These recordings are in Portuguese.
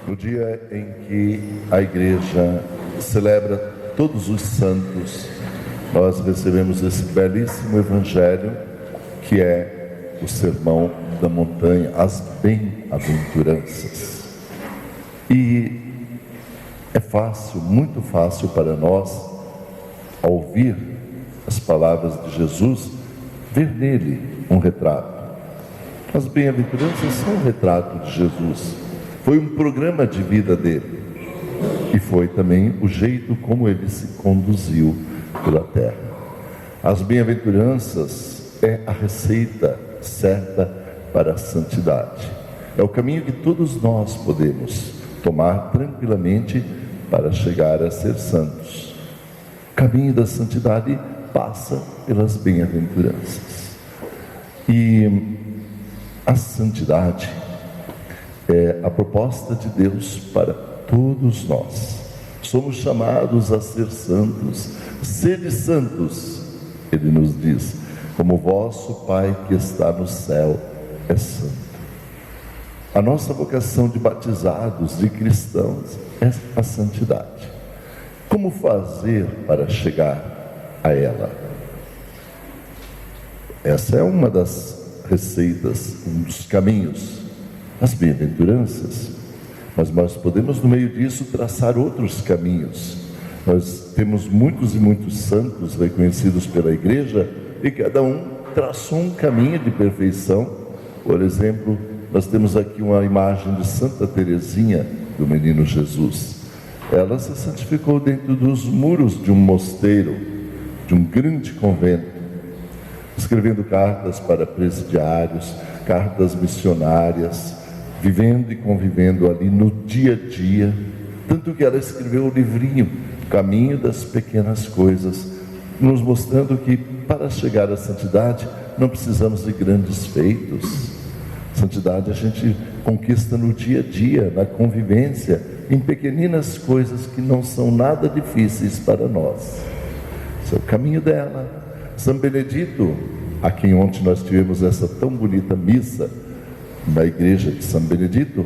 No dia em que a igreja celebra todos os santos, nós recebemos esse belíssimo evangelho que é o Sermão da Montanha, as bem-aventuranças. E é fácil, muito fácil para nós, ao ouvir as palavras de Jesus, ver nele um retrato. As bem-aventuranças são um retrato de Jesus. Foi um programa de vida dele. E foi também o jeito como ele se conduziu pela terra. As bem-aventuranças é a receita certa para a santidade. É o caminho que todos nós podemos tomar tranquilamente para chegar a ser santos. O caminho da santidade passa pelas bem-aventuranças. E a santidade é a proposta de Deus para todos nós. Somos chamados a ser santos. Sede santos, ele nos diz, como vosso Pai que está no céu é santo. A nossa vocação de batizados, de cristãos, é a santidade. Como fazer para chegar a ela? Essa é uma das receitas, um dos caminhos, as bem-aventuranças. Mas nós podemos, no meio disso, traçar outros caminhos. Nós temos muitos e muitos santos reconhecidos pela igreja e cada um traçou um caminho de perfeição. Por exemplo, nós temos aqui uma imagem de Santa Teresinha, do Menino Jesus. Ela se santificou dentro dos muros de um mosteiro, de um grande convento, escrevendo cartas para presidiários, cartas missionárias, vivendo e convivendo ali no dia a dia, tanto que ela escreveu o livrinho Caminho das Pequenas Coisas, nos mostrando que para chegar à santidade não precisamos de grandes feitos. Santidade a gente conquista no dia a dia, na convivência, em pequeninas coisas que não são nada difíceis para nós. Esse é o caminho dela. São Benedito, a quem ontem nós tivemos essa tão bonita missa na igreja de São Benedito,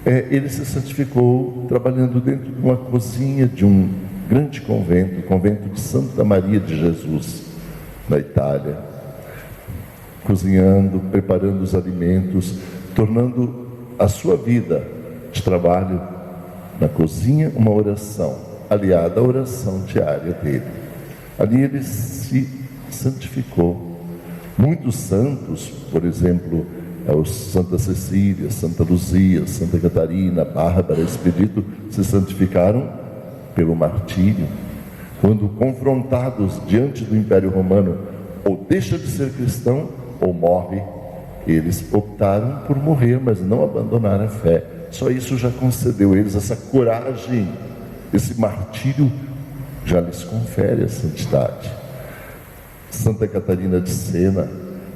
ele se santificou trabalhando dentro de uma cozinha de um grande convento, o convento de Santa Maria de Jesus, na Itália, cozinhando, preparando os alimentos, tornando a sua vida de trabalho na cozinha uma oração, aliada à oração diária dele. Ali ele se santificou. Muitos santos, por exemplo, Santa Cecília, Santa Luzia, Santa Catarina, Bárbara, Expedito, se santificaram pelo martírio. Quando confrontados diante do Império Romano, ou deixa de ser cristão ou morre, eles optaram por morrer, mas não abandonar a fé. Só isso já concedeu a eles essa coragem, esse martírio já lhes confere a santidade. Santa Catarina de Sena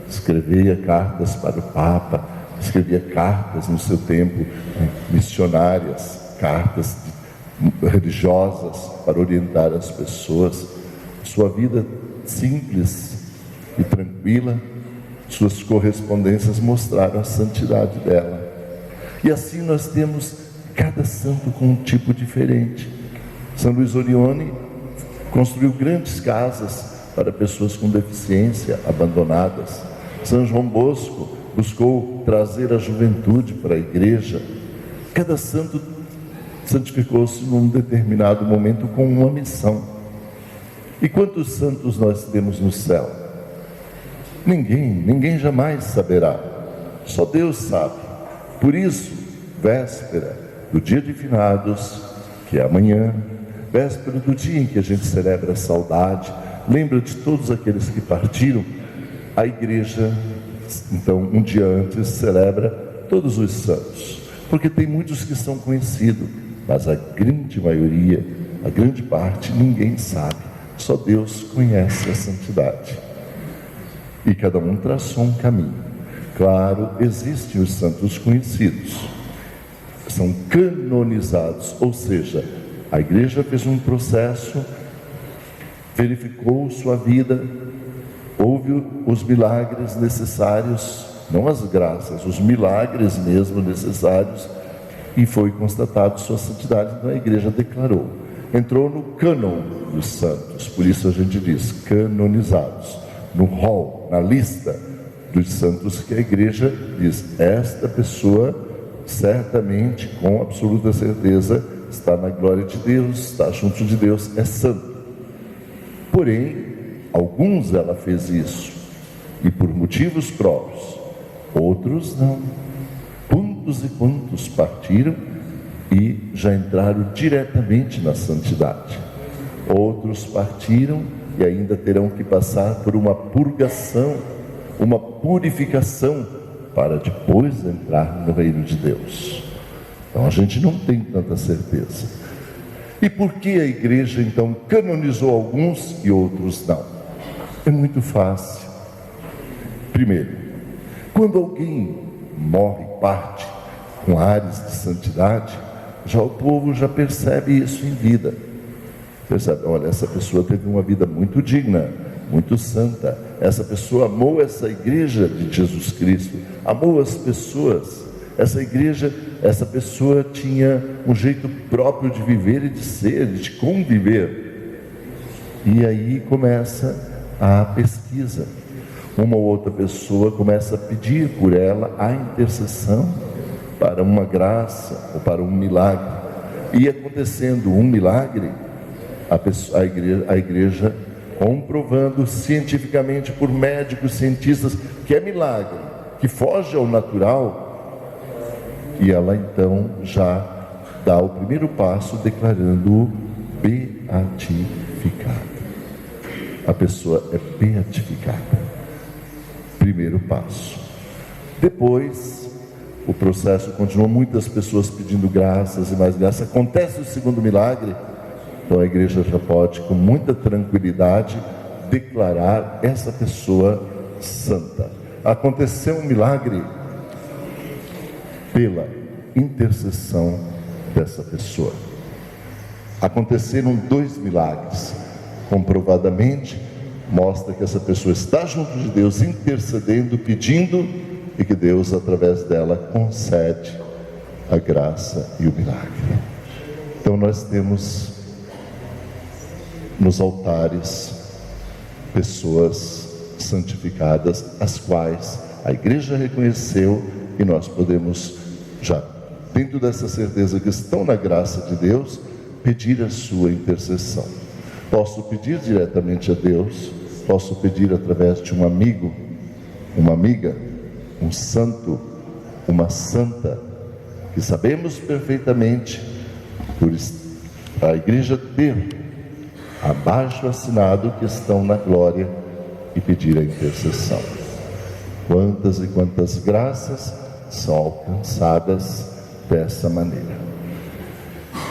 escrevia cartas para o Papa, escrevia cartas no seu tempo missionárias, cartas religiosas para orientar as pessoas. Sua vida simples e tranquila, suas correspondências mostraram a santidade dela. E assim nós temos cada santo com um tipo diferente. São Luís Orione construiu grandes casas para pessoas com deficiência, abandonadas. São João Bosco buscou trazer a juventude para a igreja. Cada santo santificou-se num determinado momento com uma missão. E quantos santos nós temos no céu? Ninguém jamais saberá. Só Deus sabe. Por isso, véspera do dia de finados, que é amanhã, véspera do dia em que a gente celebra a saudade, lembra de todos aqueles que partiram, a igreja, então, um dia antes, celebra todos os santos, porque tem muitos que são conhecidos, mas a grande maioria, a grande parte, ninguém sabe, só Deus conhece a santidade. E cada um traçou um caminho. Claro, existem os santos conhecidos, são canonizados, ou seja, a igreja fez um processo, verificou sua vida, houve os milagres necessários, não as graças, os milagres mesmo necessários e foi constatado sua santidade. Então a igreja declarou, entrou no cânon dos santos, por isso a gente diz canonizados, no rol, na lista dos santos, que a igreja diz, esta pessoa certamente, com absoluta certeza, está na glória de Deus, está junto de Deus, é santo. Porém, alguns ela fez isso, e por motivos próprios, outros não. Quantos e quantos partiram e já entraram diretamente na santidade. Outros partiram e ainda terão que passar por uma purgação, uma purificação, para depois entrar no reino de Deus. Então a gente não tem tanta certeza. E por que a igreja então canonizou alguns e outros não? É muito fácil. Primeiro, quando alguém morre, parte com ares de santidade, já o povo já percebe isso em vida. Percebe, olha, essa pessoa teve uma vida muito digna, muito santa. Essa pessoa amou essa igreja de Jesus Cristo, amou as pessoas. Essa igreja, essa pessoa tinha um jeito próprio de viver e de ser, de conviver. E aí começa a pesquisa. Uma ou outra pessoa começa a pedir por ela a intercessão para uma graça ou para um milagre. E acontecendo um milagre, a igreja comprovando cientificamente por médicos, cientistas, que é milagre, que foge ao natural, e ela então já dá o primeiro passo declarando-o beatificado. A pessoa é beatificada. Primeiro passo. Depois, o processo continua, muitas pessoas pedindo graças e mais graças. Acontece o segundo milagre, então a igreja já pode, com muita tranquilidade, declarar essa pessoa santa. Aconteceu um milagre pela intercessão dessa pessoa. Aconteceram 2 milagres. Comprovadamente, mostra que essa pessoa está junto de Deus, intercedendo, pedindo, e que Deus, através dela, concede a graça e o milagre. Então nós temos nos altares pessoas santificadas, as quais a igreja reconheceu, e nós podemos, já dentro dessa certeza que estão na graça de Deus, pedir a sua intercessão. Posso pedir diretamente a Deus, posso pedir através de um amigo, uma amiga, um santo, uma santa, que sabemos perfeitamente, por a igreja ter abaixo assinado que estão na glória, e pedir a intercessão. Quantas e quantas graças são alcançadas dessa maneira.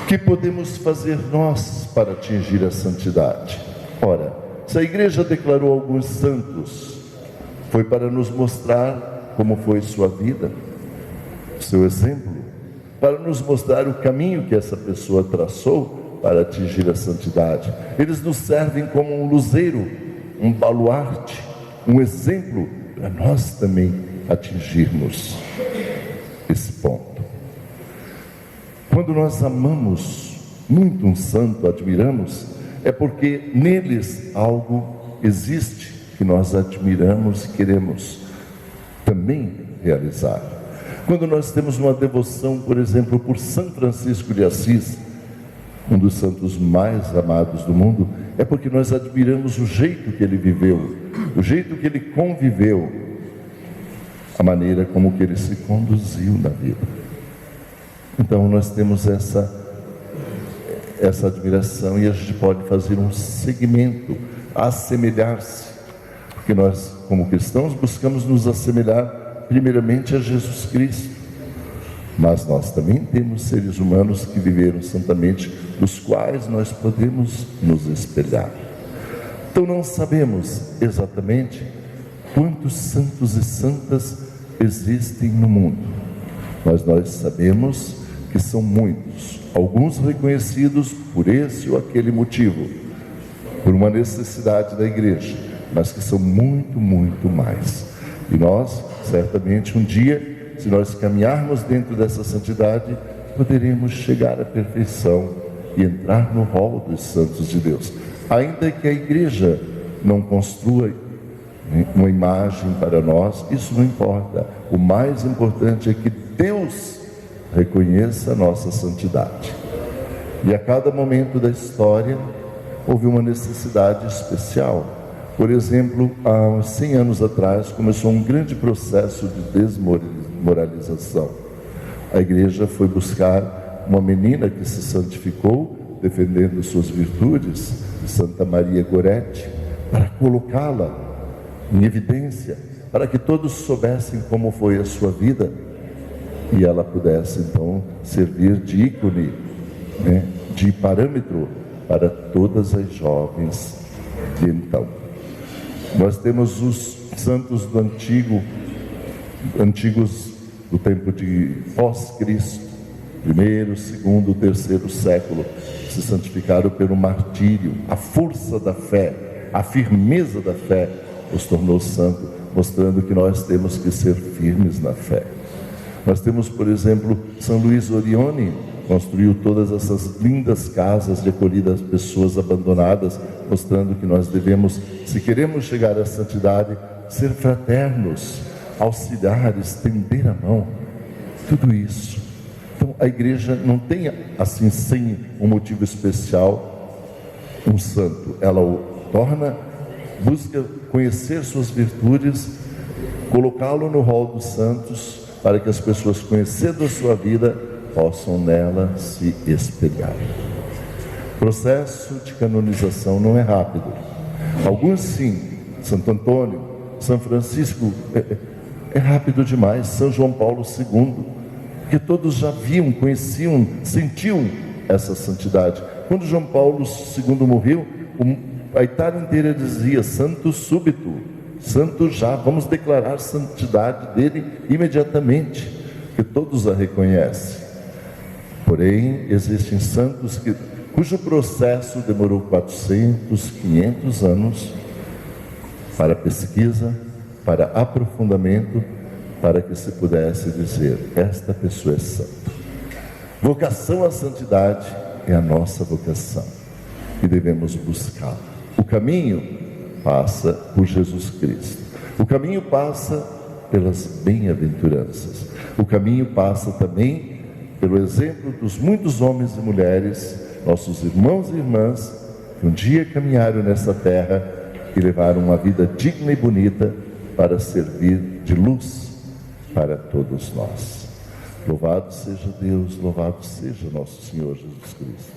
O que podemos fazer nós para atingir a santidade? Ora, se a igreja declarou alguns santos, foi para nos mostrar como foi sua vida, seu exemplo, para nos mostrar o caminho que essa pessoa traçou para atingir a santidade. Eles nos servem como um luzeiro, um baluarte, um exemplo para nós também atingirmos esse ponto. Quando nós amamos muito um santo, admiramos, é porque neles algo existe que nós admiramos e queremos também realizar. Quando nós temos uma devoção, por exemplo, por São Francisco de Assis, um dos santos mais amados do mundo, é porque nós admiramos o jeito que ele viveu, o jeito que ele conviveu, a maneira como que ele se conduziu na vida. Então nós temos essa admiração, e a gente pode fazer um seguimento, assemelhar-se, porque nós, como cristãos, buscamos nos assemelhar primeiramente a Jesus Cristo, mas nós também temos seres humanos que viveram santamente, dos quais nós podemos nos espelhar. Então não sabemos exatamente quantos santos e santas existem no mundo, mas nós sabemos que são muitos, alguns reconhecidos por esse ou aquele motivo, por uma necessidade da igreja, mas que são muito, muito mais. E nós, certamente, um dia, se nós caminharmos dentro dessa santidade, poderemos chegar à perfeição e entrar no rol dos santos de Deus. Ainda que a igreja não construa uma imagem para nós, isso não importa. O mais importante é que Deus reconheça a nossa santidade. E a cada momento da história houve uma necessidade especial. Por exemplo, há uns 100 anos atrás começou um grande processo de desmoralização. A igreja foi buscar uma menina que se santificou, defendendo suas virtudes, Santa Maria Goretti, para colocá-la em evidência, para que todos soubessem como foi a sua vida e ela pudesse então servir de ícone, de parâmetro para todas as jovens de então. Nós temos os santos do antigos do tempo de pós-Cristo, primeiro, segundo, terceiro século, se santificaram pelo martírio. A força da fé, a firmeza da fé os tornou santo, mostrando que nós temos que ser firmes na fé. Nós temos, por exemplo, São Luís Orione, construiu todas essas lindas casas de acolhida às pessoas abandonadas, mostrando que nós devemos, se queremos chegar à santidade, ser fraternos, auxiliar, estender a mão, tudo isso. Então a igreja não tem assim, sem um motivo especial, um santo. Ela o torna, busca conhecer suas virtudes, colocá-lo no rol dos santos, para que as pessoas, conhecendo a sua vida, possam nela se espelhar. O processo de canonização não é rápido. Alguns sim, Santo Antônio, São Francisco, é rápido demais. São João Paulo II, porque todos já viam, conheciam, sentiam essa santidade. Quando João Paulo II morreu, a Itália inteira dizia: santo súbito, santo já, vamos declarar a santidade dele imediatamente, que todos a reconhecem. Porém, existem santos cujo processo demorou 400, 500 anos para pesquisa, para aprofundamento, para que se pudesse dizer: esta pessoa é santa. Vocação à santidade é a nossa vocação e devemos buscá-la. O caminho passa por Jesus Cristo. O caminho passa pelas bem-aventuranças. O caminho passa também pelo exemplo dos muitos homens e mulheres, nossos irmãos e irmãs, que um dia caminharam nessa terra e levaram uma vida digna e bonita para servir de luz para todos nós. Louvado seja Deus, louvado seja nosso Senhor Jesus Cristo.